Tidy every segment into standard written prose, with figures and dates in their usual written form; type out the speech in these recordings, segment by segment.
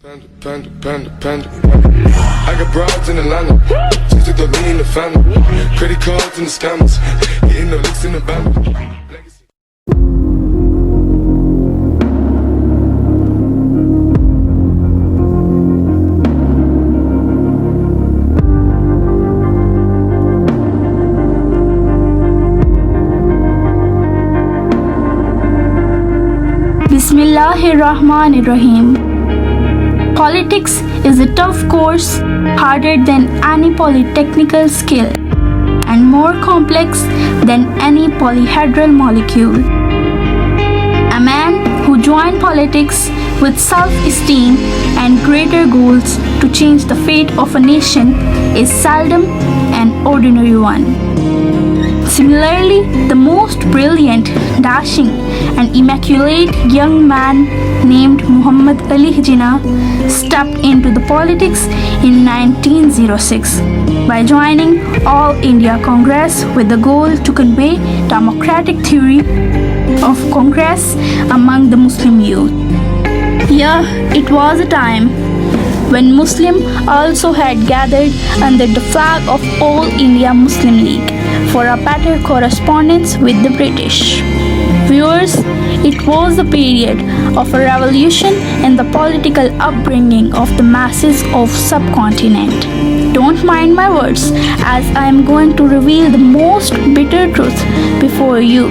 Panda. I got broads in Atlanta. Just took the lean in the family. Credit cards and the scammers. Hitting the licks in the band. Bismillahirrahmanirrahim. Politics is a tough course, harder than any polytechnical skill, and more complex than any polyhedral molecule. A man who joined politics with self-esteem and greater goals to change the fate of a nation is seldom an ordinary one. Similarly, the most brilliant, dashing, and immaculate young man named Muhammad Ali Jinnah stepped into the politics in 1906 by joining All India Congress with the goal to convey democratic theory of Congress among the Muslim youth. Yeah, it was a time when Muslim also had gathered under the flag of All India Muslim League for a better correspondence with the British. Viewers, it was the period of a revolution in the political upbringing of the masses of subcontinent. Don't mind my words, as I am going to reveal the most bitter truth before you,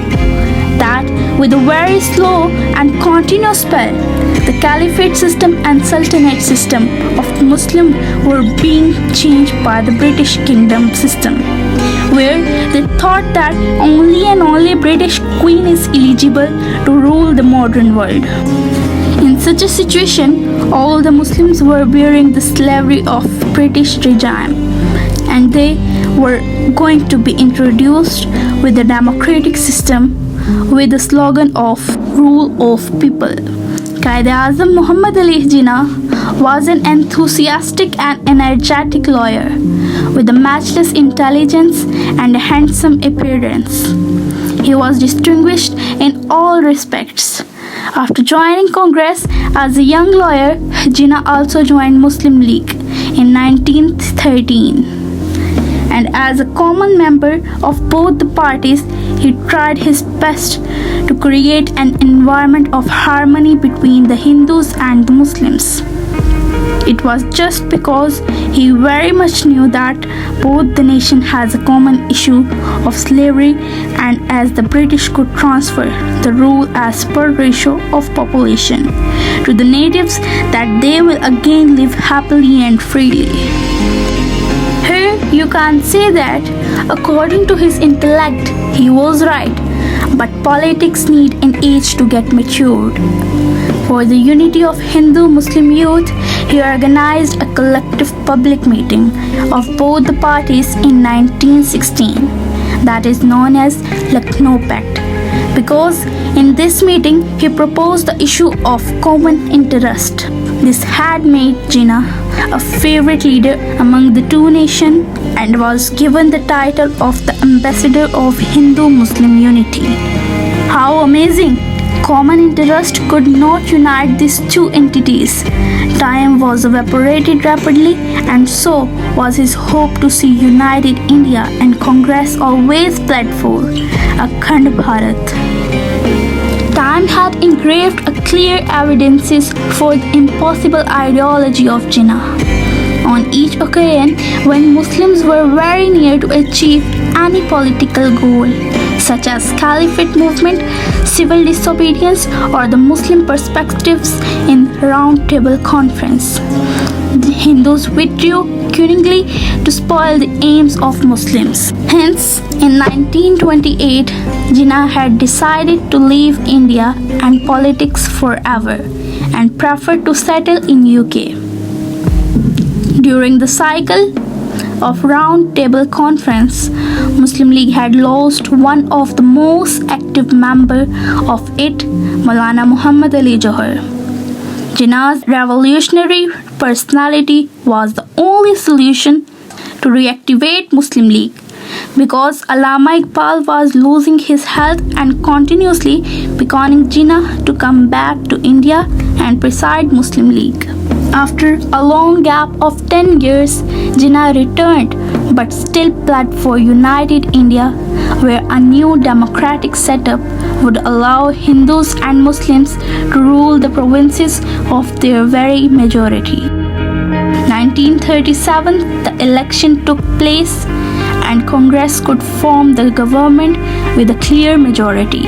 that with a very slow and continuous spell, the caliphate system and sultanate system of the Muslim were being changed by the British kingdom system, where they thought that only and only British Queen is eligible to rule the modern world. In such a situation, all the Muslims were bearing the slavery of British regime, and they were going to be introduced with the democratic system with the slogan of rule of people. QUAID-E-AZAM Muhammad Ali Jinnah was an enthusiastic and energetic lawyer with a matchless intelligence and a handsome appearance. He was distinguished in all respects. After joining Congress as a young lawyer, Jinnah also joined Muslim League in 1913. And as a common member of both the parties, he tried his best to create an environment of harmony between the Hindus and the Muslims. It was just because he very much knew that both the nation has a common issue of slavery, and as the British could transfer the rule as per ratio of population to the natives, that they will again live happily and freely. Here you can say that according to his intellect he was right, but politics need an age to get matured. For the unity of Hindu-Muslim youth, he organized a collective public meeting of both the parties in 1916, that is known as Lucknow Pact, because in this meeting he proposed the issue of common interest. This had made Jinnah a favorite leader among the two nations and was given the title of the Ambassador of Hindu-Muslim Unity. How amazing! Common interest could not unite these two entities. Time was evaporated rapidly, and so was his hope to see united India, and Congress always pled for Akhand Bharat. Time had engraved a clear evidences for the impossible ideology of Jinnah. On each occasion when Muslims were very near to achieve any political goal, such as Caliphate movement, civil disobedience, or the Muslim perspectives in Round Table Conference, the Hindus withdrew cunningly to spoil the aims of Muslims. Hence, in 1928, Jinnah had decided to leave India and politics forever and preferred to settle in UK. During the cycle of Round Table Conference, Muslim League had lost one of the most active members of it, Maulana Muhammad Ali Johar. Jinnah's revolutionary personality was the only solution to reactivate Muslim League, because Allama Iqbal was losing his health and continuously beckoning Jinnah to come back to India and preside Muslim League. After a long gap of 10 years, Jinnah returned but still pled for United India, where a new democratic setup would allow Hindus and Muslims to rule the provinces of their very majority. 1937, the election took place and Congress could form the government with a clear majority.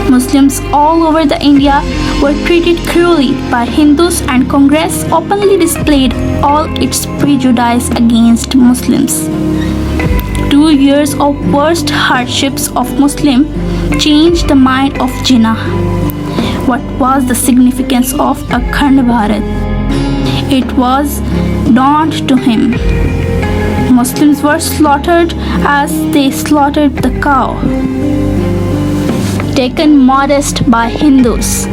Muslims all over the India were treated cruelly by Hindus, and Congress openly displayed all its prejudice against Muslims. 2 years of worst hardships of Muslim changed the mind of Jinnah. What was the significance of Akhand Bharat? It was dawned to him. Muslims were slaughtered as they slaughtered the cow. Taken modest by Hindus,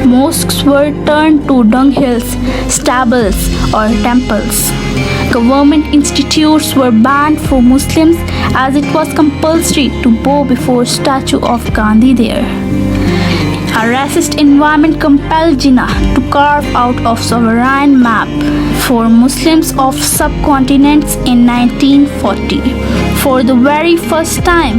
mosques were turned to dunghills, stables, or temples. Government institutes were banned for Muslims as it was compulsory to bow before statue of Gandhi there. A racist environment compelled Jinnah to carve out a sovereign map for Muslims of subcontinents in 1940. For the very first time,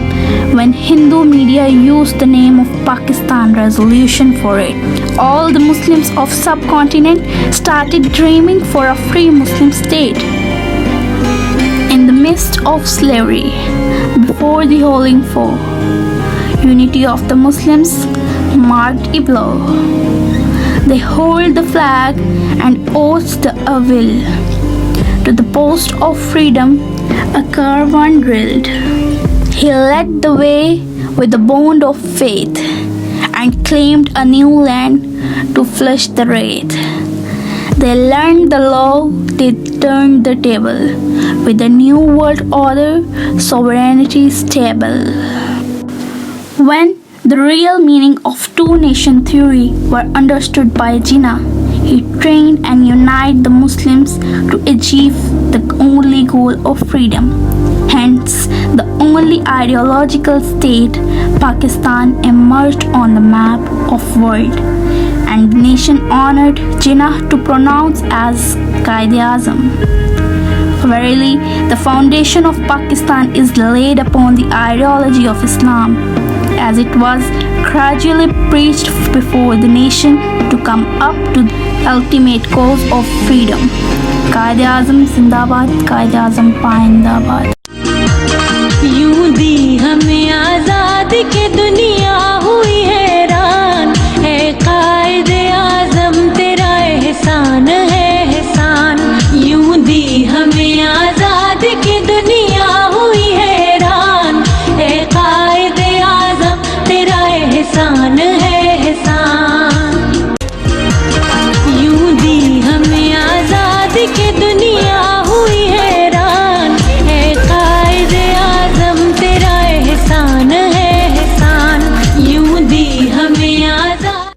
when Hindu media used the name of Pakistan resolution for it, all the Muslims of subcontinent started dreaming for a free Muslim state. In the midst of slavery, before the Howling Four, unity of the Muslims marked a blow. They hold the flag and oath the will. To the post of freedom, a caravan drilled. He led the way with the bond of faith and claimed a new land to flush the wraith. They learned the law, they turned the table. With the new world order, sovereignty stable. When the real meaning of two-nation theory were understood by Jinnah, he trained and united the Muslims to achieve the only goal of freedom. Hence, the only ideological state, Pakistan, emerged on the map of world, and the nation honored Jinnah to pronounce as QUAID-E-AZAM. Verily, the foundation of Pakistan is laid upon the ideology of Islam, as it was gradually preached before the nation to come up to the ultimate cause of freedom. QUAID-E-AZAM Zindabad, QUAID-E-AZAM Paindabad. यूं दी हमें आजादी के दुनिया